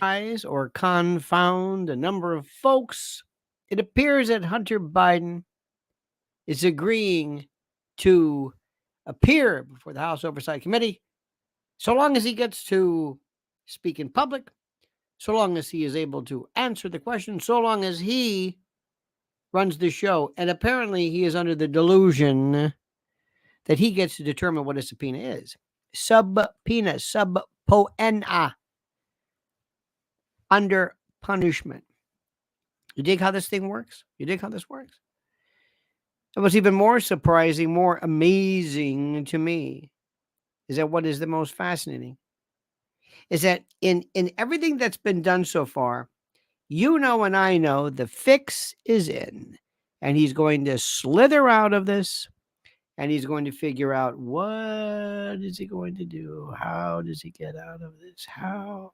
or confound a number of folks, it appears that Hunter Biden is agreeing to appear before the House Oversight Committee so long as he gets to speak in public, so long as he is able to answer the question, so long as he runs the show. And apparently he is under the delusion that he gets to determine what a subpoena is. Subpoena, under punishment. You dig how this thing works? You dig how this works? And what's even more surprising, more amazing to me, is that what is the most fascinating is that in everything that's been done so far, you know and I know the fix is in. And he's going to slither out of this, and he's going to figure out what is he going to do? How does he get out of this? How?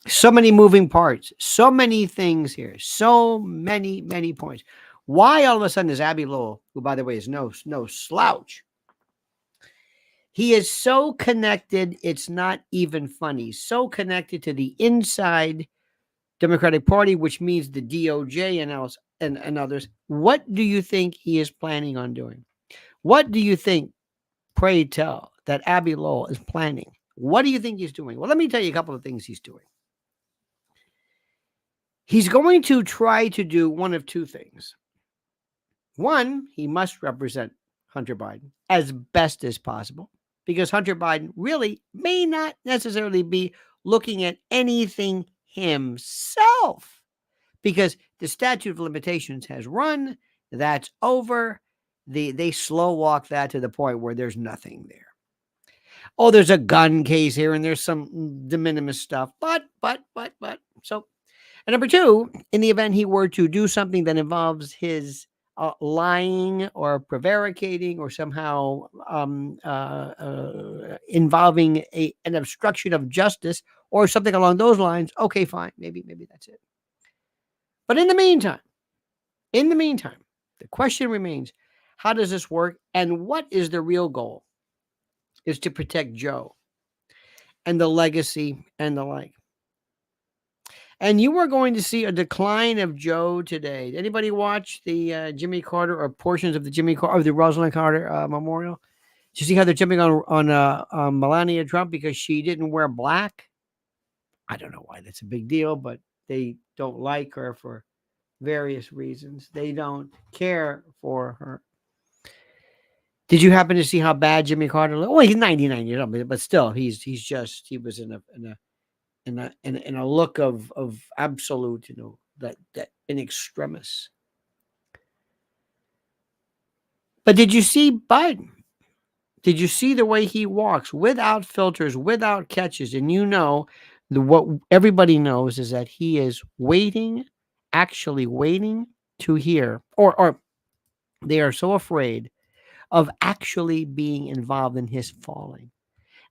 So many moving parts, so many things here, so many points. Why all of a sudden is Abbe Lowell, who by the way is no slouch, he is so connected, it's not even funny, so connected to the inside Democratic Party, which means the DOJ and others. What do you think he is planning on doing? What do you think, pray tell, that Abbe Lowell is planning? What do you think he's doing? Well, let me tell you a couple of things he's doing. He's going to try to do one of two things. One, he must represent Hunter Biden as best as possible, because Hunter Biden really may not necessarily be looking at anything himself, because the statute of limitations has run. That's over. They slow walk that to the point where there's nothing there. Oh, there's a gun case here and there's some de minimis stuff, but. So, and number two, in the event he were to do something that involves his lying or prevaricating or somehow involving an obstruction of justice or something along those lines, okay, fine, maybe that's it. But in the meantime, the question remains, how does this work, and what is the real goal? Is to protect Joe and the legacy and the like. And you are going to see a decline of Joe today. Anybody watch the Jimmy Carter or portions of the Rosalind Carter memorial? Did you see how they're jumping on Melania Trump because she didn't wear black? I don't know why that's a big deal, but they don't like her for various reasons. They don't care for her. Did you happen to see how bad Jimmy Carter looked? Well, he's 99 years old, but still, he was in a look of absolute, that in extremis. But did you see Biden? Did you see the way he walks without filters, without catches? And what everybody knows is that he is actually waiting to hear, or they are so afraid of actually being involved in his falling.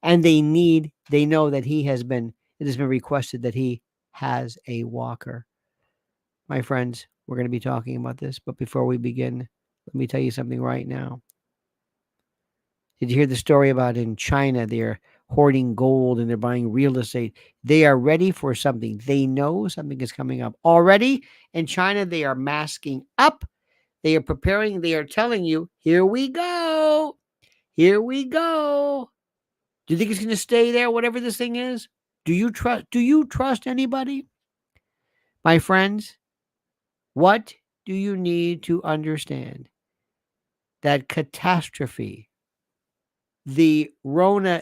And they know that it has been requested that he has a walker. My friends, we're going to be talking about this, but before we begin, let me tell you something right now. Did you hear the story about in China, they're hoarding gold and they're buying real estate? They are ready for something. They know something is coming up. Already in China, they are masking up. They are preparing. They are telling you, here we go. Here we go. Do you think it's going to stay there, whatever this thing is? Do you trust anybody? My friends, what do you need to understand? That catastrophe, the Rona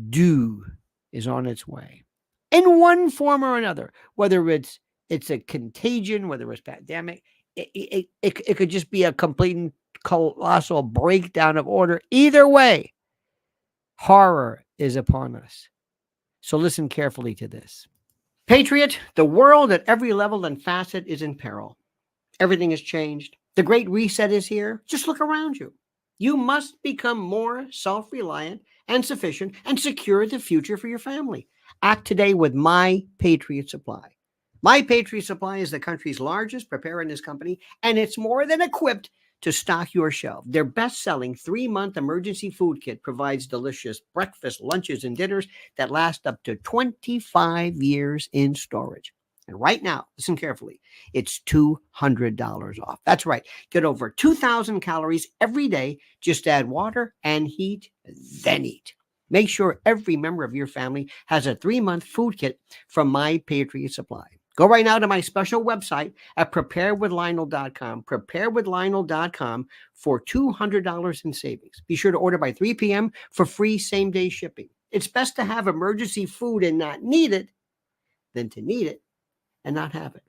do, is on its way. In one form or another, whether it's a contagion, whether it's pandemic, it could just be a complete and colossal breakdown of order. Either way, horror is upon us. So listen carefully to this. Patriot, the world at every level and facet is in peril. Everything has changed. The Great Reset is here. Just look around you. You must become more self-reliant and sufficient and secure the future for your family. Act today with My Patriot Supply. My Patriot Supply is the country's largest preparedness company, and it's more than equipped to stock your shelf. Their best-selling 3-month emergency food kit provides delicious breakfast, lunches, and dinners that last up to 25 years in storage. And right now, listen carefully, it's $200 off. That's right. Get over 2,000 calories every day. Just add water and heat, then eat. Make sure every member of your family has a 3-month food kit from My Patriot Supply. Go right now to my special website at preparedwithlionel.com, preparedwithlionel.com for $200 in savings. Be sure to order by 3 p.m. for free same-day shipping. It's best to have emergency food and not need it than to need it and not have it.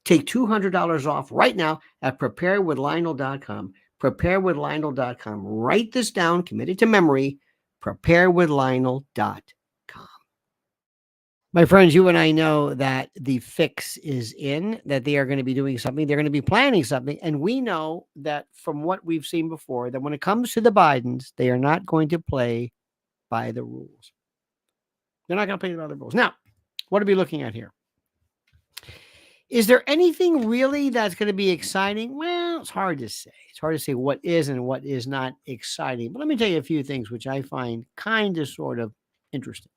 Take $200 off right now at preparedwithlionel.com, preparedwithlionel.com. Write this down, commit it to memory, preparedwithlionel.com. My friends, you and I know that the fix is in, that they are going to be doing something. They're going to be planning something. And we know that from what we've seen before, that when it comes to the Bidens, they are not going to play by the rules. They're not going to play by the rules. Now, what are we looking at here? Is there anything really that's going to be exciting? Well, it's hard to say. It's hard to say what is and what is not exciting. But let me tell you a few things which I find kind of sort of interesting.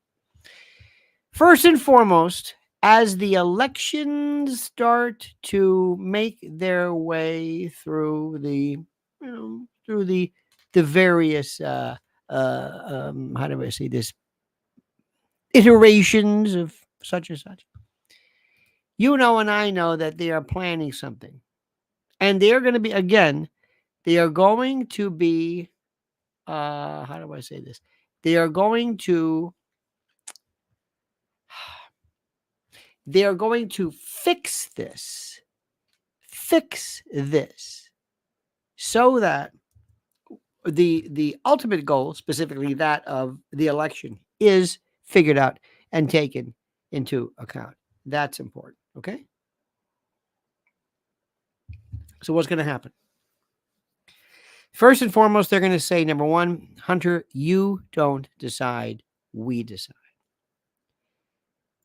First and foremost, as the elections start to make their way through the various how do I say this, iterations of such and such, you know, and I know that they are planning something, and they are going to be, again, they are going to be how do I say this? They are going to fix this so that the ultimate goal, specifically that of the election, is figured out and taken into account. That's important. Okay. So what's going to happen? First and foremost, they're going to say, number one, Hunter, you don't decide, we decide.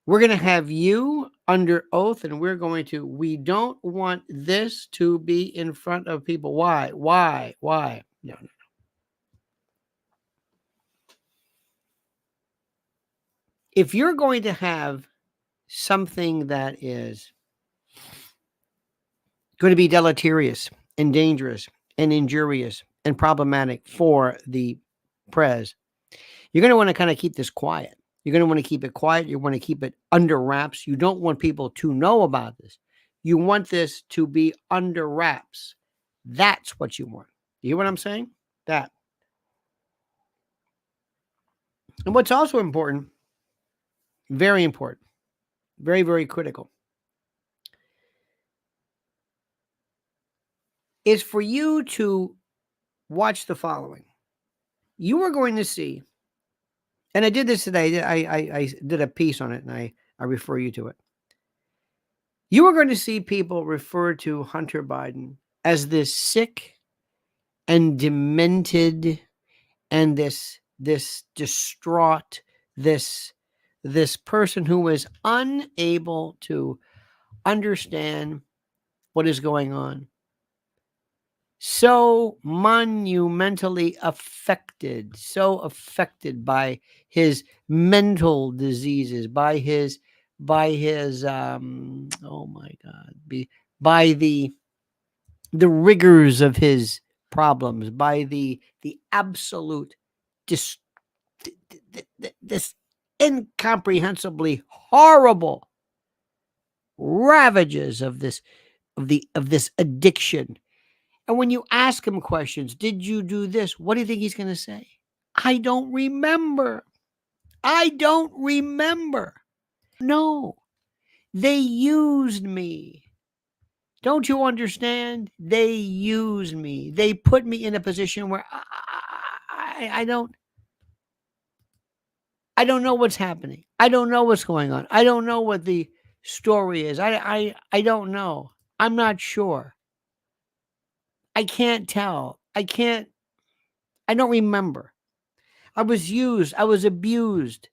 We're going to have you under oath, and we don't want this to be in front of people. Why? No. If you're going to have something that is going to be deleterious and dangerous and injurious and problematic for the prez, you're going to want to kind of keep this quiet. You're going to want to keep it quiet. You want to keep it under wraps. You don't want people to know about this. You want this to be under wraps. That's what you want. You hear what I'm saying? That. And what's also important, very important, very, very critical, is for you to watch the following. You are going to see, and I did this today. I did a piece on it, and I refer you to it. You are going to see people refer to Hunter Biden as this sick and demented and this distraught, this person who is unable to understand what is going on. So monumentally affected by his mental diseases, by his oh my God, by the rigors of his problems, by the absolute this incomprehensibly horrible ravages of this addiction. And when you ask him questions, did you do this? What do you think he's going to say? I don't remember. No, they used me. Don't you understand? They used me. They put me in a position where I don't know what's happening. I don't know what's going on. I don't know what the story is. I don't know. I'm not sure. I can't tell. I don't remember. I was used. I was abused.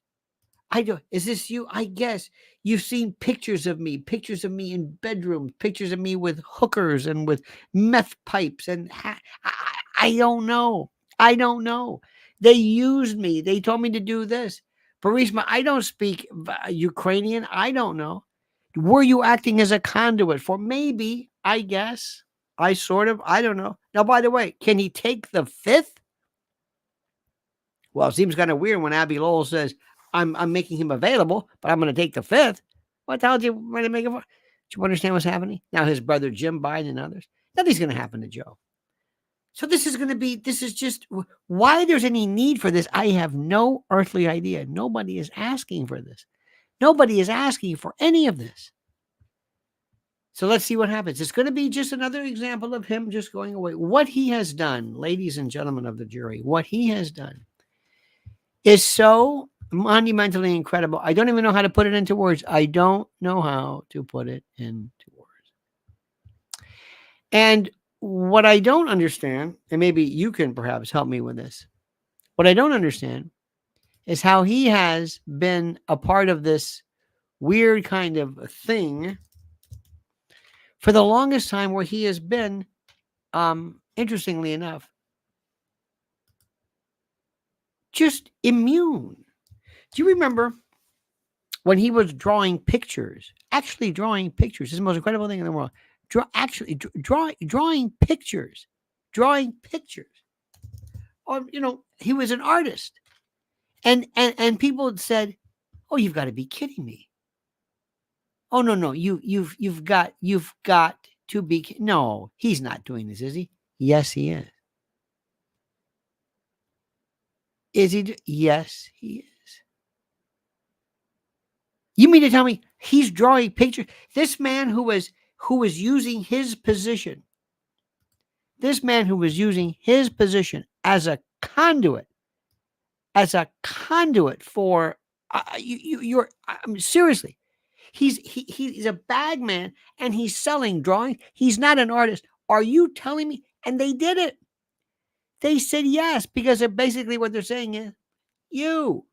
I do. Is this you? I guess you've seen pictures of me in bedrooms, pictures of me with hookers and with meth pipes, and I don't know. I don't know. They used me. They told me to do this. Burisma, I don't speak Ukrainian. I don't know. Were you acting as a conduit for maybe? I guess. I don't know. Now, by the way, can he take the fifth? Well, it seems kind of weird when Abbe Lowell says, I'm making him available, but I'm going to take the fifth. What the hell do you want to make it for? Do you understand what's happening? Now his brother Jim Biden and others. Nothing's going to happen to Joe. So this is just why there's any need for this. I have no earthly idea. Nobody is asking for this. Nobody is asking for any of this. So let's see what happens. It's going to be just another example of him just going away. What he has done, ladies and gentlemen of the jury, what he has done is so monumentally incredible. I don't even know how to put it into words. I don't know how to put it into words. And what I don't understand, and maybe you can perhaps help me with this, what I don't understand is how he has been a part of this weird kind of thing for the longest time, where he has been, interestingly enough, just immune. Do you remember when he was drawing pictures, actually drawing pictures? This is the most incredible thing in the world. Drawing pictures. Or, he was an artist. And people said, "Oh, you've got to be kidding me. Oh, no, you've got to be, no, he's not doing this, is he?" Yes, he is. Is he? Yes, he is. You mean to tell me he's drawing pictures? This man who was using his position, as a conduit, for you're I mean, seriously. He's a bag man, and he's selling drawings. He's not an artist. Are you telling me? And they did it. They said yes, because they're basically what they're saying is you.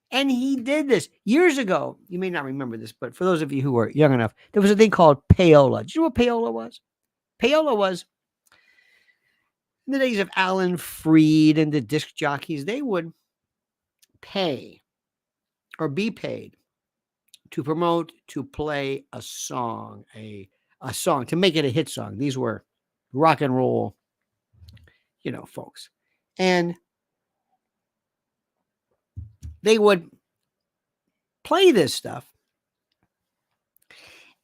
And he did this years ago. You may not remember this, but for those of you who are young enough, there was a thing called payola. Do you know what payola was? Payola was in the days of Alan Freed and the disc jockeys. They would pay or be paid to promote, to play a song, a song, to make it a hit song. These were rock and roll, folks. And they would play this stuff.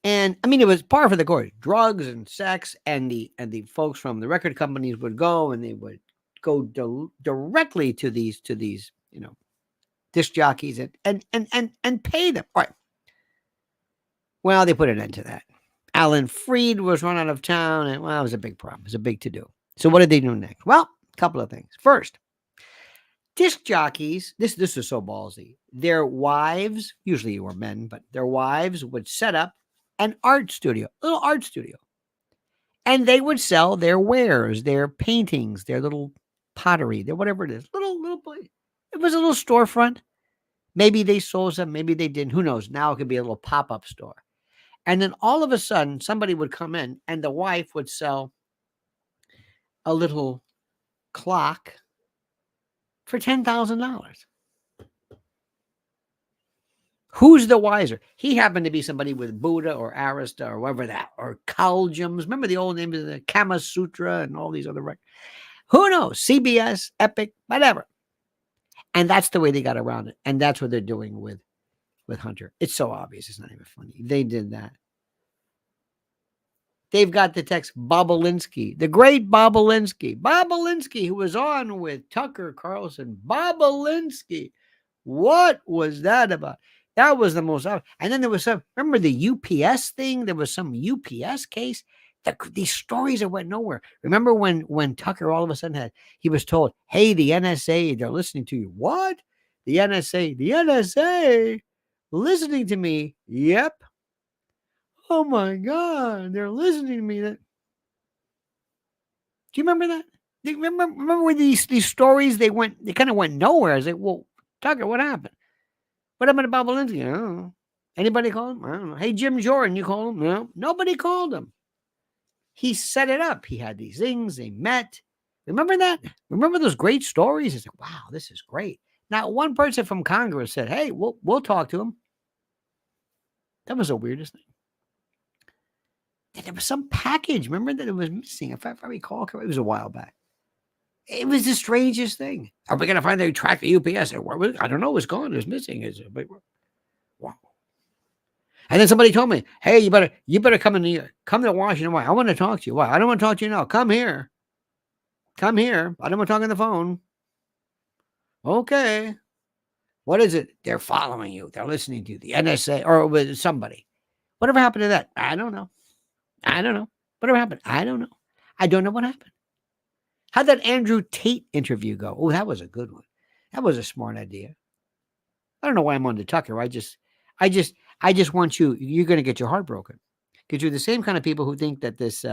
And I mean, it was par for the course, drugs and sex, and the folks from the record companies would go, and they would go directly to these disc jockeys and pay them. All right. Well, they put an end to that. Alan Freed was run out of town, and it was a big problem. It was a big to-do. So what did they do next? Well, a couple of things. First, disc jockeys, this is so ballsy. Their wives, usually were men, but their wives would set up an art studio, a little art studio. And they would sell their wares, their paintings, their little pottery, their whatever it is. Little place. It was a little storefront. Maybe they sold some, maybe they didn't. Who knows? Now it could be a little pop-up store. And then all of a sudden, somebody would come in, and the wife would sell a little clock for $10,000. Who's the wiser? He happened to be somebody with Buddha or Arista or whatever that, or Kaljams. Remember the old names of the Kama Sutra and all these other records? Who knows? CBS, Epic, whatever. And that's the way they got around it. And that's what they're doing with Hunter. It's so obvious. It's not even funny. They did that. They've got the text Bobolinsky, the great Bobolinsky, who was on with Tucker Carlson. Bobolinsky. What was that about? That was the most obvious. And then there was remember the UPS thing? There was some UPS case. These stories that went nowhere. Remember when Tucker all of a sudden he was told, "Hey, the NSA, they're listening to you." What? The NSA listening to me? Yep. Oh my God, they're listening to me. Do you remember that? Remember when these stories they kind of went nowhere? I was like, well, Tucker, what happened? What happened to Bob Walensky? I don't know. Anybody call him? I don't know. Hey, Jim Jordan, you call him? No, nobody called him. He set it up. He had these things. They met. Remember that? Remember those great stories? It's like, wow, this is great. Not one person from Congress said, hey, we'll talk to him. That was the weirdest thing. And there was some package. Remember that it was missing. If I recall correctly, it was a while back. It was the strangest thing. Are we going to find they track the UPS? I don't know. It's gone. It's missing. Wow. And then somebody told me, hey, you better come to Washington. Why? I want to talk to you. Why? I don't want to talk to you now. Come here. Come here. I don't want to talk on the phone. Okay. What is it? They're following you. They're listening to you. The NSA or with somebody. Whatever happened to that? I don't know. Whatever happened? I don't know. I don't know what happened. How'd that Andrew Tate interview go? Oh, that was a good one. That was a smart idea. I don't know why I'm on to Tucker. I just want you're going to get your heart broken. Because you're the same kind of people who think that this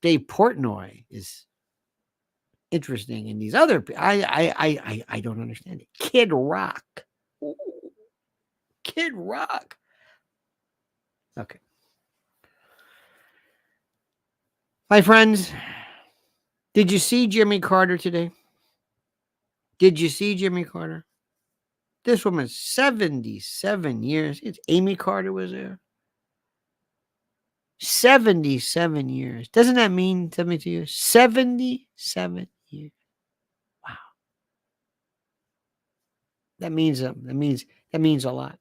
Dave Portnoy is interesting and these other, I don't understand it. Kid Rock. Ooh, Kid Rock. Okay. My friends, did you see Jimmy Carter today? Did you see Jimmy Carter? This woman, 77 years. It's Amy Carter was there. 77 years. Doesn't that mean something to you? 77 years. Wow. That means something. That means a lot.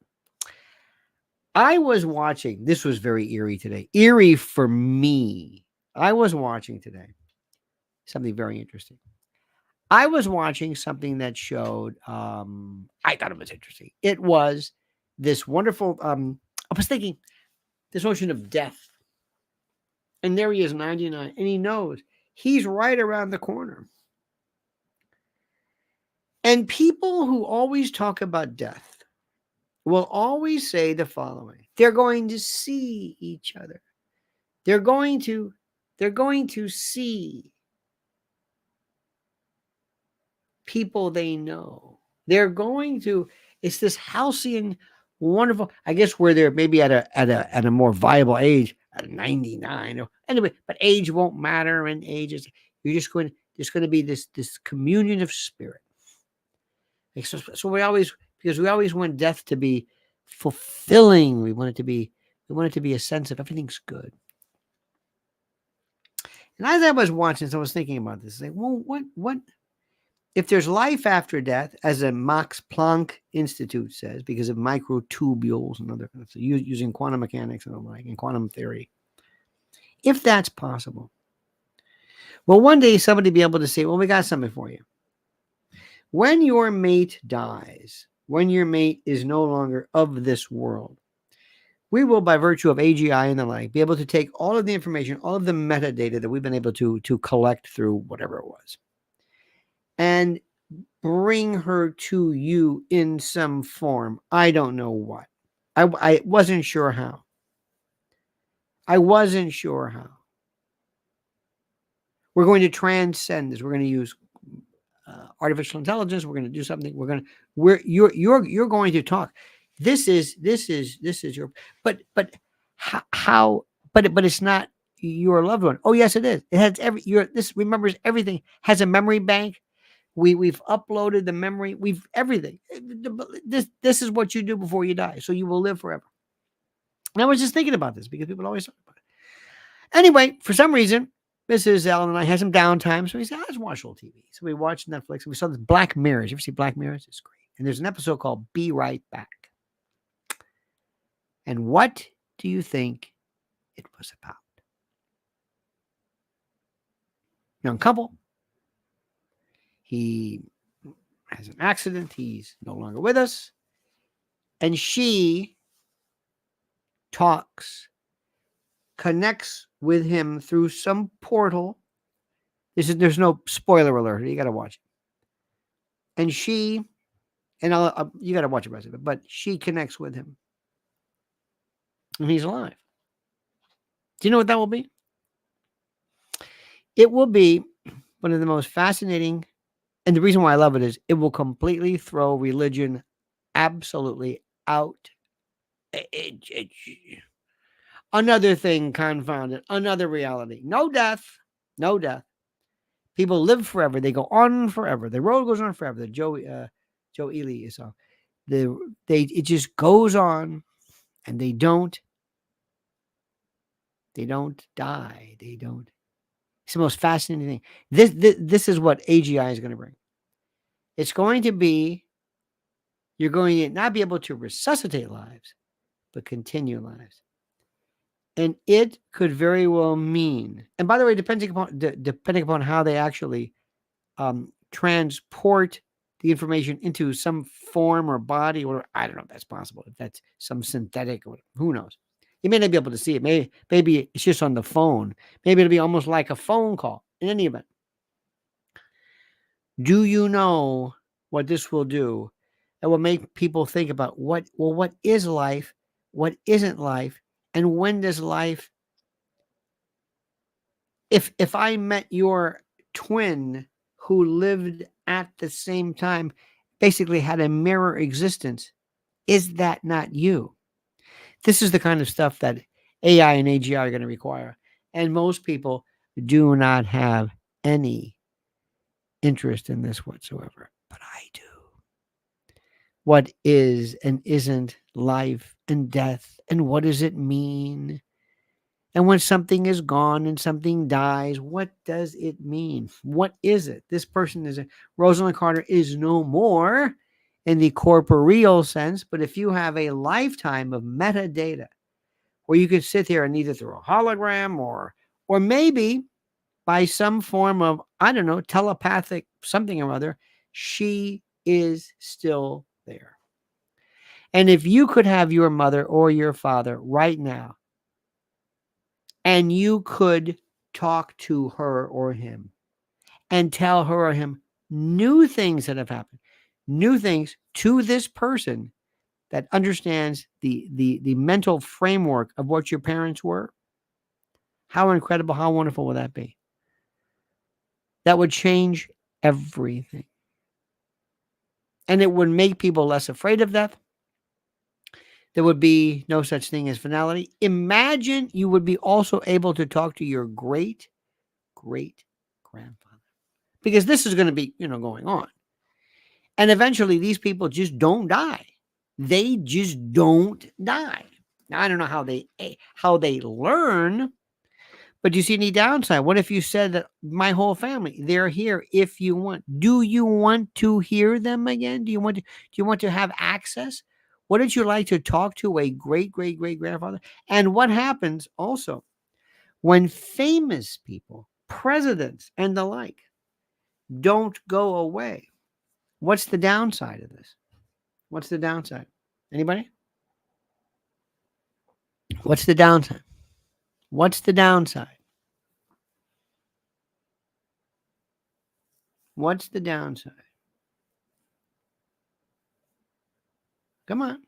I was watching. This was very eerie today. Eerie for me. I was watching today something very interesting. I was watching something that showed, I thought it was interesting. It was this wonderful, I was thinking, this notion of death. And there he is, 99, and he knows he's right around the corner. And people who always talk about death will always say the following. They're going to see each other. They're going to see people they know. They're going to, it's this halcyon, wonderful, I guess where they're maybe at a more viable age, at 99. Or, anyway, but age won't matter, and age is, you're just going to be this communion of spirit. So we always want death to be fulfilling. We want it to be a sense of everything's good. And as I was watching this, I was thinking about this. Like, well, what if there's life after death, as the Max Planck Institute says, because of microtubules and other kinds of, using quantum mechanics and the like, and quantum theory, if that's possible, will one day somebody be able to say, well, we got something for you. When your mate dies, when your mate is no longer of this world, we will, by virtue of AGI and the like, be able to take all of the information, all of the metadata that we've been able to collect through whatever it was, and bring her to you in some form. I don't know what. I wasn't sure how. We're going to transcend this. We're going to use artificial intelligence. We're going to do something. You're going to talk. This is your, but how, but it's not your loved one. Oh yes, it is. It has this remembers everything, has a memory bank. We've uploaded the memory. We've everything. This is what you do before you die. So you will live forever. And I was just thinking about this because people always talk about it. Anyway, for some reason, Mrs. Ellen and I had some downtime. So we said, let's watch old TV. So we watched Netflix and we saw this Black Mirrors. You ever see Black Mirrors? It's great. And there's an episode called Be Right Back. And what do you think it was about? Young couple. He has an accident. He's no longer with us. And she connects with him through some portal. There's no spoiler alert. You got to watch it. And you got to watch the rest of it, but she connects with him. And he's alive. Do you know what that will be? It will be one of the most fascinating, and the reason why I love it is it will completely throw religion absolutely out. Another thing confounded, another reality. No death, no death. People live forever. They go on forever. The road goes on forever. The Joe Ely is on. It just goes on, and they don't die. They don't. It's the most fascinating thing. This is what AGI is going to bring. It's going to be, you're going to not be able to resuscitate lives, but continue lives. And it could very well mean, and by the way, depending upon how they actually transport the information into some form or body, or I don't know if that's possible. If that's some synthetic, or who knows? You may not be able to see it. Maybe it's just on the phone. Maybe it'll be almost like a phone call. In any event, do you know what this will do? It will make people think about what is life, what isn't life, and when does life. If I met your twin who lived at the same time, basically had a mirror existence, is that not you? This is the kind of stuff that AI and AGI are going to require. And most people do not have any interest in this whatsoever. But I do. What is and isn't life and death? And what does it mean? And when something is gone and something dies, what does it mean? What is it? This person Rosalind Carter is no more in the corporeal sense, but if you have a lifetime of metadata where you could sit here and either through a hologram or maybe by some form of, I don't know, telepathic something or other, she is still there. And if you could have your mother or your father right now, and you could talk to her or him and tell her or him new things that have happened, new things to this person that understands the mental framework of what your parents were, how incredible, how wonderful would that be? That would change everything. And it would make people less afraid of death. There would be no such thing as finality. Imagine you would be also able to talk to your great grandfather, because this is going to be, going on. And eventually these people just don't die. They just don't die. Now, I don't know how they learn, but do you see any downside? What if you said that my whole family, they're here if you want? Do you want to hear them again? Do you want to have access? Wouldn't you like to talk to a great grandfather? And what happens also when famous people, presidents and the like, don't go away? What's the downside of this? What's the downside? Anybody? What's the downside? What's the downside? What's the downside? Come on.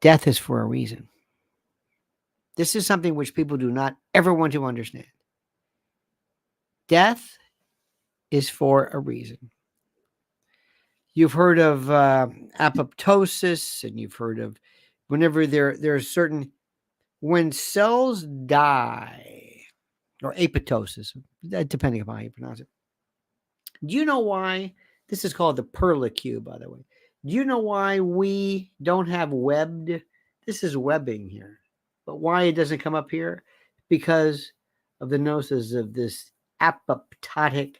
Death is for a reason. This is something which people do not ever want to understand. Death is for a reason. You've heard of apoptosis, and you've heard of whenever there's certain, when cells die, or apoptosis, depending upon how you pronounce it. Do you know why? This is called the perlicue, by the way. Do you know why we don't have webbed? This is webbing here. But why it doesn't come up here? Because of the gnosis of this apoptotic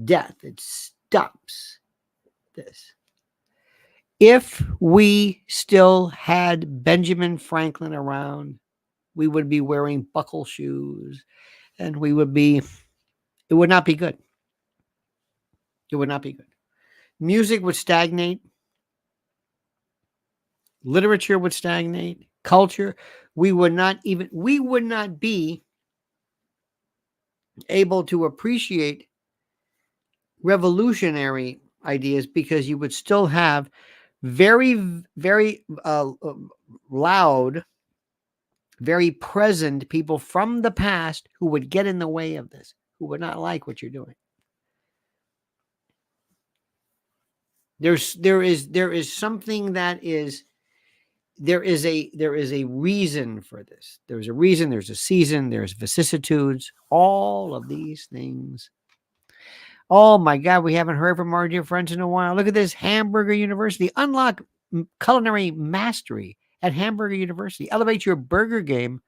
death. It stops this. If we still had Benjamin Franklin around, we would be wearing buckle shoes, and it would not be good. It would not be good. Music would stagnate. Literature would stagnate. Culture. We would not be able to appreciate revolutionary ideas, because you would still have very, very loud, very present people from the past who would get in the way of this, who would not like what you're doing. There is something that is there is a reason for this. There's a reason, there's a season, there's vicissitudes, all of these things. Oh my God, we haven't heard from our dear friends in a while. Look at this, Hamburger University. Unlock culinary mastery at Hamburger University. Elevate your burger game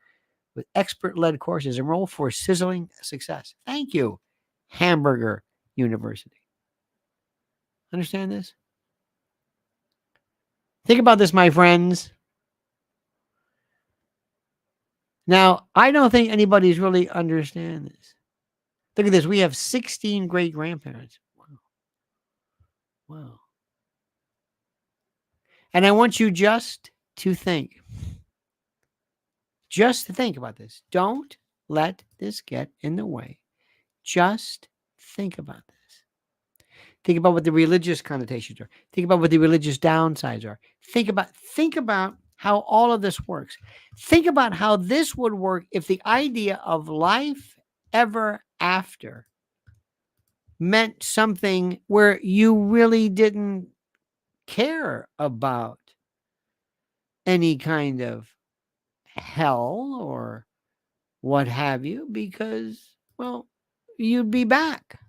with expert-led courses. Enroll for sizzling success. Thank you, Hamburger University. Understand this? Think about this, my friends. Now, I don't think anybody's really understand this. Look at this. We have 16 great grandparents. Wow. Wow. And I want you just to think about this. Don't let this get in the way. Just think about this. Think about what the religious connotations are. Think about what the religious downsides are. Think about how all of this works. Think about how this would work if the idea of life ever after meant something where you really didn't care about any kind of hell or what have you, because, well, you'd be back.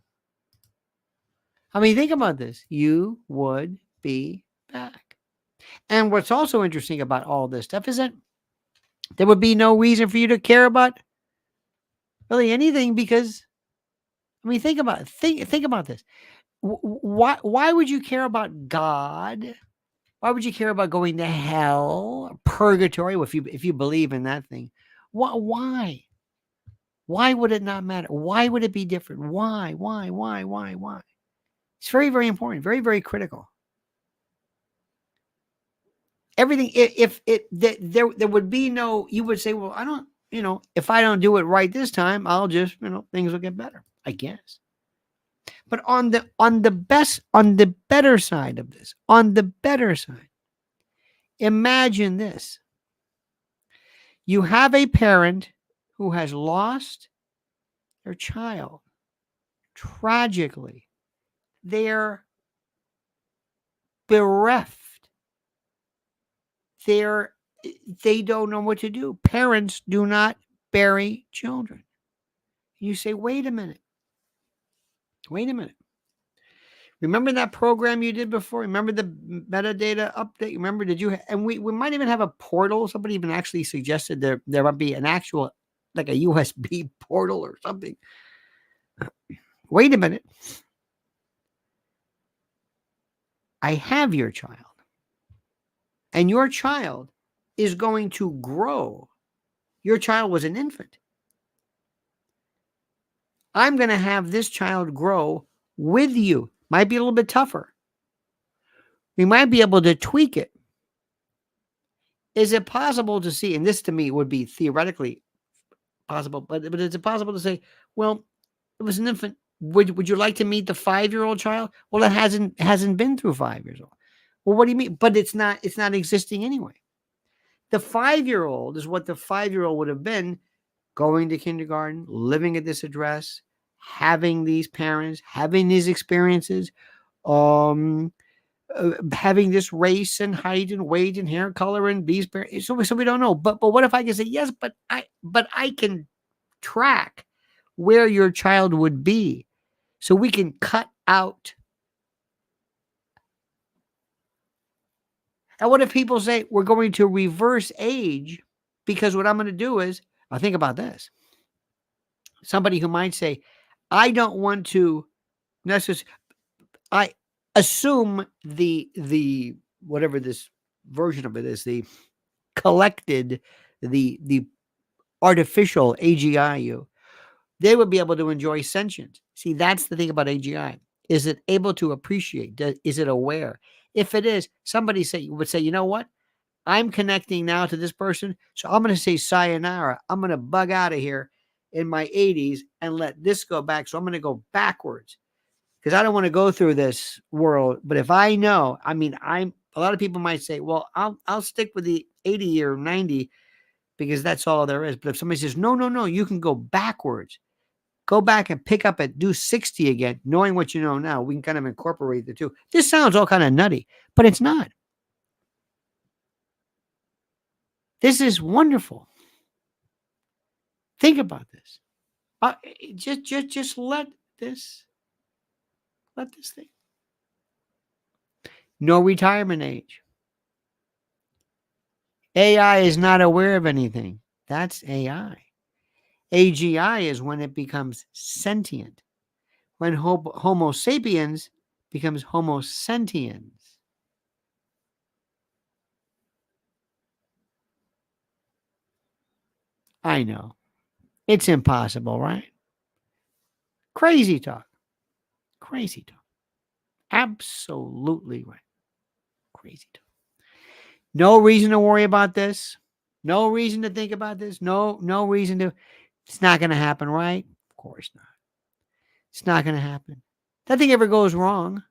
I mean, think about this. You would be back. And what's also interesting about all this stuff is that there would be no reason for you to care about really anything, because, I mean, think about this. Why would you care about God? Why would you care about going to hell, or purgatory, if you believe in that thing? Why? Why would it not matter? Why would it be different? Why? It's very, very important, very, very critical. Everything, if there would be no, you would say, well, I don't, if I don't do it right this time, I'll just, things will get better, I guess. But on the better side of this, imagine this. You have a parent who has lost their child tragically. They're bereft. They don't know what to do. Parents do not bury children. You say, wait a minute. Remember that program you did before? Remember the metadata update? Remember, and we might even have a portal. Somebody even actually suggested there might be an actual, like a USB portal or something. Wait a minute. I have your child. And your child is going to grow. Your child was an infant. I'm going to have this child grow with you. Might be a little bit tougher. We might be able to tweak it. Is it possible to see, and this to me would be theoretically possible, but is it possible to say, well, it was an infant. Would you like to meet the 5-year-old child? Well, it hasn't been through 5 years old. Well, what do you mean? But it's not existing anyway. The 5-year-old is what the 5-year-old would have been, going to kindergarten, living at this address, having these parents, having these experiences, having this race and height and weight and hair color and these parents. So we don't know. But what if I can say, yes, but I can track where your child would be, so we can cut out. And what if people say we're going to reverse age, because what I'm going to do is, I think about this. Somebody who might say, I don't want to necessarily, I assume the whatever this version of it is, the collected, the artificial AGI, they would be able to enjoy sentience. See, that's the thing about AGI. Is it able to appreciate? Is it aware? If it is, somebody would say, you know what? I'm connecting now to this person, so I'm going to say sayonara. I'm going to bug out of here in my 80s and let this go back. So I'm going to go backwards, because I don't want to go through this world. But if I know, I mean, a lot of people might say, well, I'll stick with the 80 or 90 because that's all there is. But if somebody says, no, you can go backwards. go back and pick up at do 60 again, knowing what you know now. We can kind of incorporate the two. This sounds all kind of nutty, but it's not. This is wonderful. Think about this. Just let this thing. No retirement age. AI is not aware of anything. That's AI. AGI is when it becomes sentient. When Homo sapiens becomes Homo sentiens. I know. It's impossible, right? Crazy talk. Crazy talk. Absolutely right. Crazy talk. No reason to worry about this. No reason to think about this. No reason to. It's not going to happen, right? Of course not. It's not going to happen. Nothing ever goes wrong.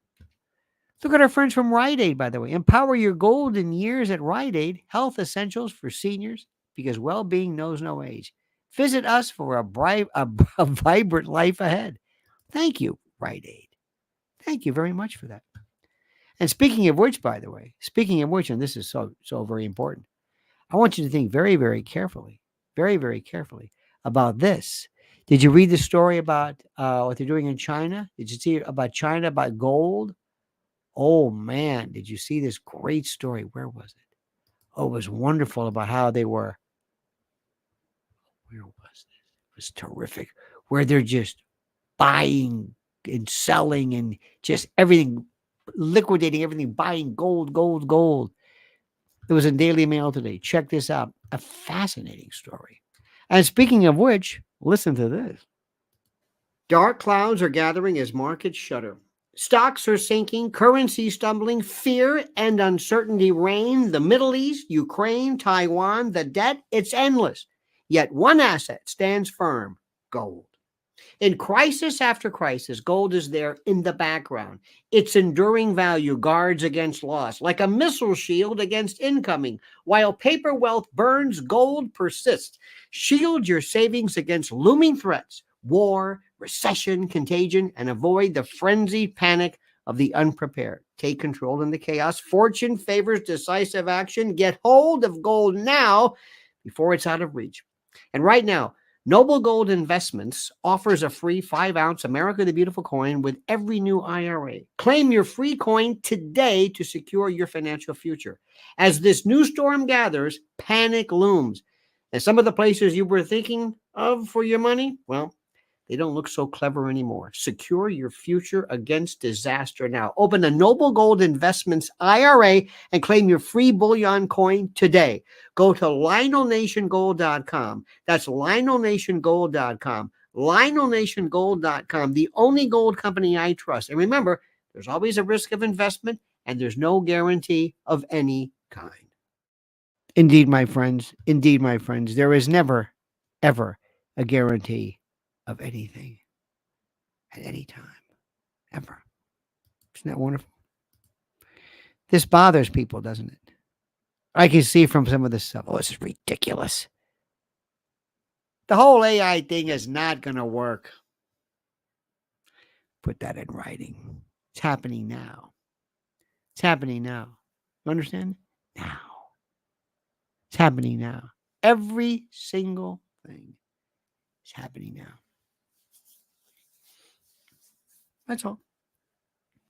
Look at our friends from Rite Aid, by the way. Empower your golden years at Rite Aid. Health essentials for seniors because well-being knows no age. Visit us for a vibrant life ahead. Thank you, Rite Aid. Thank you very much for that. And speaking of which, by the way, and this is so very important, I want you to think very, very carefully about this. Did you read the story about what they're doing in China? Did you see about China, about gold? Oh, man, did you see this great story? Where was it? Oh, it was wonderful about how they were. Where was this? It was terrific. Where they're just buying and selling and just everything, liquidating everything, buying gold, gold, gold. It was in Daily Mail today. Check this out. A fascinating story. And speaking of which, listen to this. Dark clouds are gathering as markets shudder. Stocks are sinking, currency stumbling, fear and uncertainty reign. The Middle East, Ukraine, Taiwan, the debt, it's endless. Yet one asset stands firm, gold. In crisis after crisis, gold is there in the background. Its enduring value guards against loss, like a missile shield against incoming. While paper wealth burns, gold persists. Shield your savings against looming threats, war, recession, contagion, and avoid the frenzied panic of the unprepared. Take control in the chaos. Fortune favors decisive action. Get hold of gold now before it's out of reach. And right now, Noble Gold Investments offers a free 5-ounce America the Beautiful coin with every new IRA. Claim your free coin today to secure your financial future. As this new storm gathers, panic looms. And some of the places you were thinking of for your money, well, they don't look so clever anymore. Secure your future against disaster now. Open a Noble Gold Investments IRA and claim your free bullion coin today. Go to LionelNationGold.com. That's LionelNationGold.com. LionelNationGold.com, the only gold company I trust. And remember, there's always a risk of investment and there's no guarantee of any kind. Indeed, my friends. Indeed, my friends. There is never, ever a guarantee of anything at any time, ever. Isn't that wonderful? This bothers people, doesn't it? I can see from some of this stuff. Oh, this is ridiculous. The whole AI thing is not going to work. Put that in writing. It's happening now. It's happening now. You understand? Now. It's happening now. Every single thing is happening now. That's all.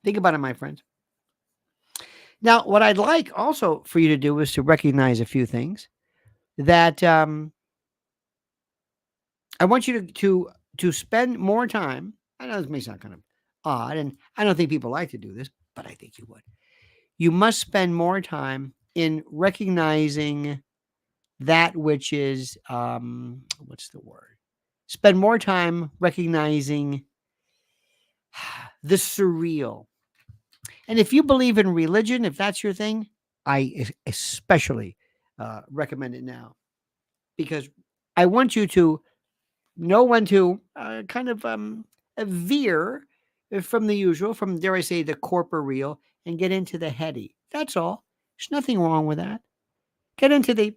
Think about it, my friends. Now, what I'd like also for you to do is to recognize a few things that I want you to spend more time. I know this may sound kind of odd, and I don't think people like to do this, but I think you would. You must spend more time in recognizing that which is, what's the word? Spend more time recognizing the surreal. And if you believe in religion, if that's your thing, I especially recommend it now. Because I want you to know when to kind of veer from the usual, from, dare I say, the corporeal, and get into the heady. That's all. There's nothing wrong with that. Get into the,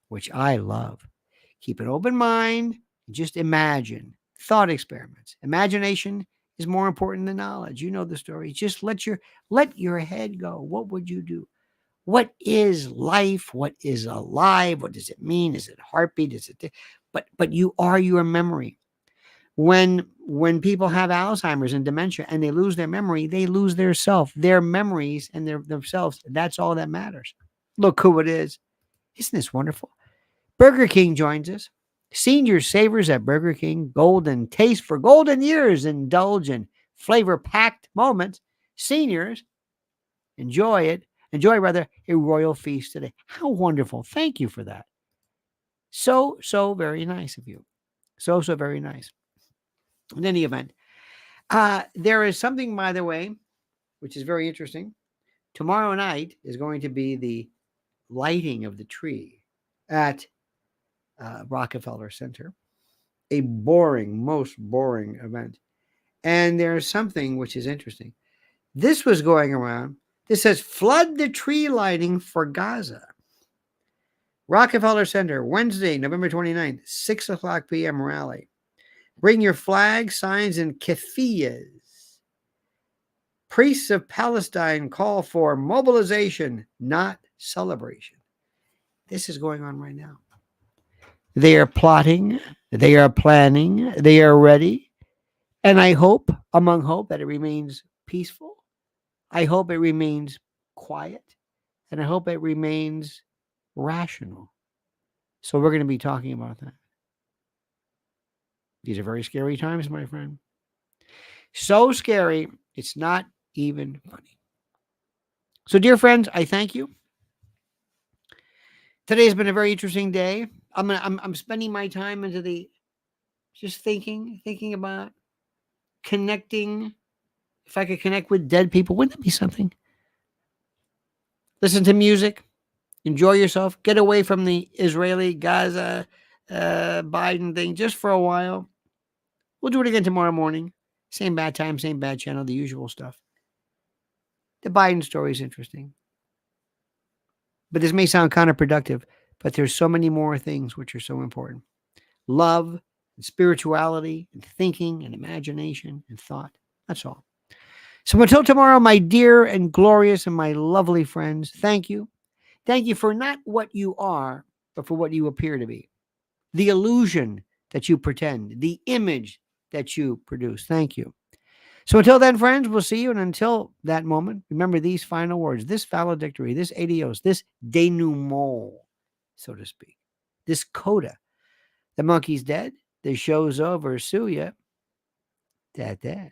which I love. Keep an open mind. Just imagine thought experiments. Imagination is more important than knowledge. You know the story. Just let your head go. What would you do? What is life? What is alive? What does it mean? Is it heartbeat? Is it? But you are your memory. When people have Alzheimer's and dementia and they lose their memory, they lose their self, their memories and themselves. That's all that matters. Look who it is. Isn't this wonderful? Burger King joins us. Senior savers at Burger King, golden taste for golden years, indulge in flavor-packed moments. Seniors, enjoy it. Enjoy, rather, a royal feast today. How wonderful. Thank you for that. So very nice of you. So very nice. In any event, there is something, by the way, which is very interesting. Tomorrow night is going to be the lighting of the tree at Rockefeller Center. A most boring event. And there's something which is interesting. This was going around. This says, flood the tree lighting for Gaza. Rockefeller Center, Wednesday, November 29th, 6 o'clock p.m. rally. Bring your flags, signs, and keffiyehs. Priests of Palestine call for mobilization, not celebration. This is going on right now. They are plotting, they are planning, they are ready. And I hope, among hope, that it remains peaceful. I hope it remains quiet. And I hope it remains rational. So we're going to be talking about that. These are very scary times, my friend. So scary, it's not even funny. So, dear friends, I thank you. Today has been a very interesting day. I'm spending my time into the just thinking about connecting. If I could connect with dead people, wouldn't that be something? Listen to music, enjoy yourself, get away from the Israeli Gaza Biden thing just for a while. We'll do it again tomorrow morning. Same bad time, same bad channel, the usual stuff. The Biden story is interesting. But this may sound counterproductive, but there's so many more things which are so important. Love and spirituality and thinking and imagination and thought. That's all. So until tomorrow, my dear and glorious and my lovely friends, thank you. Thank you for not what you are, but for what you appear to be. The illusion that you pretend, the image that you produce. Thank you. So until then, friends, we'll see you. And until that moment, remember these final words, this valedictory, this adios, this denouement, so to speak, this coda. The monkey's dead. The show's over. Sue ya. Dad.